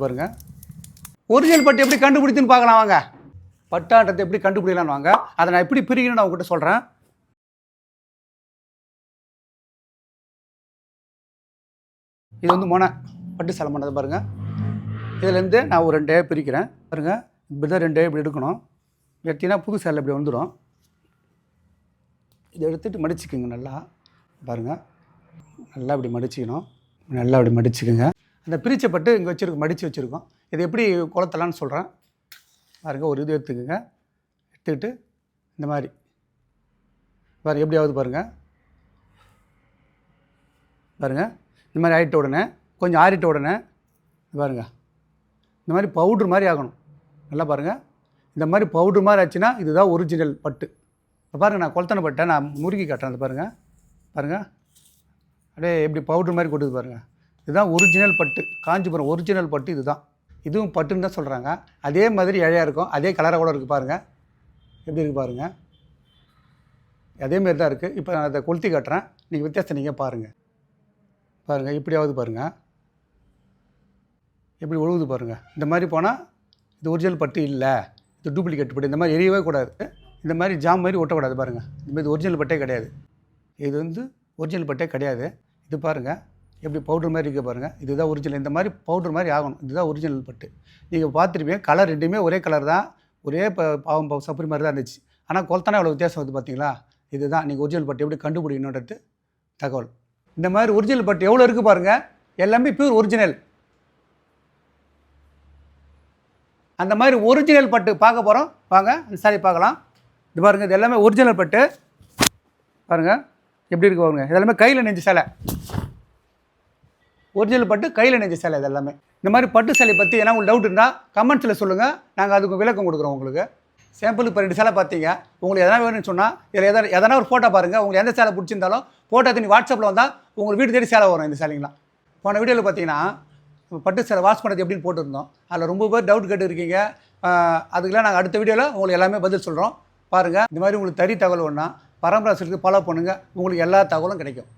பாருங்க. ஒரிஜினல் பட்டு எப்படி கண்டுபிடித்துன்னு பார்க்கலாம் வாங்க. பட்டாண்டத்தை எப்படி கண்டுபிடிக்கலான்னு வாங்க. அதை நான் எப்படி பிரிக்கணும்னு நான் உங்ககிட்ட சொல்கிறேன். இது வந்து மொனை பட்டு சேலை பண்ணது பாருங்கள். இதுலேருந்து நான் ஒரு 2 பிரிக்கிறேன் பாருங்கள். இப்படி தான் 2 இப்படி எடுக்கணும். எடுத்தீங்கன்னா புது சேலை இப்படி வந்துடும். இதை எடுத்துகிட்டு மடிச்சுக்குங்க நல்லா பாருங்கள். நல்லா இப்படி மடிச்சிக்கணும். நல்லா இப்படி மடிச்சுக்குங்க. அந்த பிரித்த பட்டு இங்கே வச்சுருக்கோம், மடித்து வச்சுருக்கோம். இது எப்படி குளத்தலான்னு சொல்கிறேன் பாருங்க. ஒரு இது எடுத்துக்குங்க. எடுத்துக்கிட்டு இந்த மாதிரி பாருங்கள் எப்படியாவது பாருங்கள். பாருங்கள் இந்த மாதிரி ஆகிட்ட உடனே கொஞ்சம் ஆறிட்ட உடனே பாருங்கள் இந்த மாதிரி பவுட்ரு மாதிரி ஆகணும். நல்லா பாருங்கள். இந்த மாதிரி பவுட்ரு மாதிரி ஆச்சுன்னா இதுதான் ஒரிஜினல் பட்டு. இப்போ பாருங்கள் நான் கொளத்தனை பட்டை நான் முறுக்கி காட்டுறேன். அது பாருங்கள். பாருங்கள் அப்படியே எப்படி பவுட்ரு மாதிரி கொட்டுது பாருங்கள். இதுதான் ஒரிஜினல் பட்டு. காஞ்சிபுரம் ஒரிஜினல் பட்டு இதுதான். இதுவும் பட்டுன்னு தான் சொல்கிறாங்க. அதே மாதிரி இழையாக இருக்கும். அதே கலராக கூட இருக்குது பாருங்கள். எப்படி இருக்குது பாருங்கள். அதேமாரி தான் இருக்குது. இப்போ நான் அதை கொளுத்தி காட்டுறேன். நீங்கள் வித்தியாசத்தை நீங்கள் பாருங்கள். பாருங்கள் இப்படியாவது பாருங்கள். எப்படி ஒழுகுது பாருங்கள். இந்த மாதிரி போனால் இது ஒரிஜினல் பட்டு இல்லை, இது டூப்ளிகேட் பட்டு. இந்த மாதிரி எரியவே கூடாது. இந்த மாதிரி ஜாம் மாதிரி ஒட்டக்கூடாது பாருங்கள். இந்த மாதிரி ஒரிஜினல் பட்டே கிடையாது. இது வந்து ஒரிஜினல் பட்டே கிடையாது. இது பாருங்கள் எப்படி பவுட்ரு மாதிரி இருக்க பாருங்கள். இதுதான் ஒரிஜினல். இந்த மாதிரி பவுட்ரு மாதிரி ஆகணும். இதுதான் ஒரிஜினல் பட்டு. நீங்கள் பார்த்துருப்பீங்க கலர் ரெண்டுமே ஒரே கலர் தான். ஒரே பாவம் சப்பரி மாதிரி தான் இருந்துச்சு. ஆனால் கொளத்தானே எவ்வளோ வித்தியாசம் வந்து பார்த்தீங்களா. இதுதான் நீங்கள் ஒரிஜினல் பட்டு எப்படி கண்டுபிடிக்கணுன்றது தகவல். இந்த மாதிரி ஒரிஜினல் பட்டு எவ்வளோ இருக்குது பாருங்கள். எல்லாமே பியூர் ஒரிஜினல். அந்த மாதிரி ஒரிஜினல் பட்டு பார்க்க போகிறோம் வாங்க. அந்த சாரி பார்க்கலாம். இது பாருங்கள். இது எல்லாமே ஒரிஜினல் பட்டு பாருங்கள் எப்படி இருக்கு பாருங்கள். இதெல்லாமே கையில் நெஞ்ச சேலை. ஒரிஜினல் பட்டு கையில் நெஞ்ச சேலை. இது எல்லாமே இந்த மாதிரி பட்டு சேலை பற்றி ஏன்னா உங்களுக்கு டவுட் இருந்தால் கமெண்ட்ஸில் சொல்லுங்கள். நாங்கள் அதுக்கு விளக்கம் கொடுக்குறோம் உங்களுக்கு. சாம்பிளுக்கு இப்போ 2 சேலை பார்த்தீங்க. உங்களுக்கு எதனா வேணும்னு சொன்னால் இதில் எதனா ஒரு ஃபோட்டோ பாருங்கள். உங்களுக்கு எந்த சேலை பிடிச்சிருந்தாலும் ஃபோட்டோ எடுத்து நீ வாட்ஸ்அப்பில் வந்தால் உங்களுக்கு வீடு தேடி சேலை வரும். இந்த சேலைங்களாம் போன வீடியோவில் பார்த்தீங்கன்னா பட்டு சேலை வாஷ் பண்ணுறது எப்படின்னு போட்டுருந்தோம். அதில் ரொம்ப பேர் டவுட் கேட்டு இருக்கீங்க. அதுக்கெல்லாம் நாங்கள் அடுத்த வீடியோவில் உங்களுக்கு எல்லாமே பதில் சொல்கிறோம் பாருங்கள். இந்த மாதிரி உங்களுக்கு தறி தகவல் ஒன்றா பரம்பரை சில்க்கு ஃபாலோ பண்ணுங்கள். உங்களுக்கு எல்லா தகவலும் கிடைக்கும்.